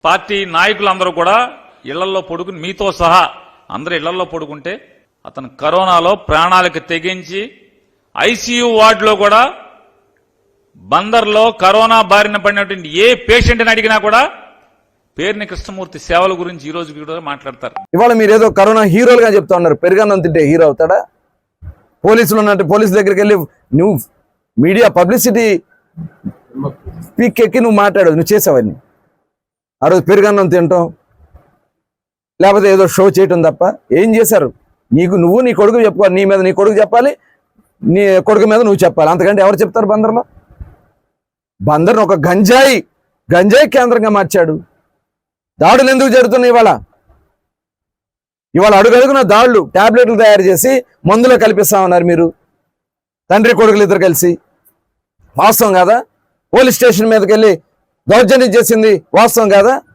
Party నాయకులందరూ కూడా ఇళ్లలో పడుకుని మీతో సహా అందరూ ఇళ్లలో పడుకుంటే అతను కరోనాలో ప్రాణాలకు తెగించి ఐసీయూ వార్డులో కూడా బందర్లో కరోనా బారిన పడినటువంటి ఏ పేషెంట్ని అడిగినా కూడా పేర్ని కృష్ణమూర్తి సేవల గురించి ఈ రోజు కూడా మాట్లాడతారు. ఇవాళ మీరు ఏదో కరోనా హీరోలుగా చెప్తా ఉన్నారు. పెరుగన్నం తింటే హీరో అవుతాడా? పోలీసులు ఉన్నట్టు పోలీసు దగ్గరికి వెళ్ళి నువ్వు మీడియా పబ్లిసిటీ పీక్ ఎక్కి నువ్వు మాట్లాడదు, నువ్వు చేసావన్నీ. ఆ రోజు పెరుగన్నం తినటం లేకపోతే ఏదో షో చేయటం తప్ప ఏం చేశారు? నువ్వు నీ కొడుకు చెప్పుకోవాలి, నీ మీద నీ కొడుకు చెప్పాలి, నీ కొడుకు మీద నువ్వు చెప్పాలి. అంతకంటే ఎవరు చెప్తారు? బందర్లో బందర్ను ఒక గంజాయి కేంద్రంగా మార్చాడు. దాడులు ఎందుకు జరుగుతున్నాయి? ఇవాళ అడుగడుగున దాడులు, టాబ్లెట్లు తయారు చేసి మందులో కల్పిస్తామన్నారు మీరు, తండ్రి కొడుకులు ఇద్దరు కలిసి. వాస్తవం కాదా? పోలీస్ స్టేషన్ మీదకి వెళ్ళి దౌర్జన్యం చేసింది వాస్తవం కాదా?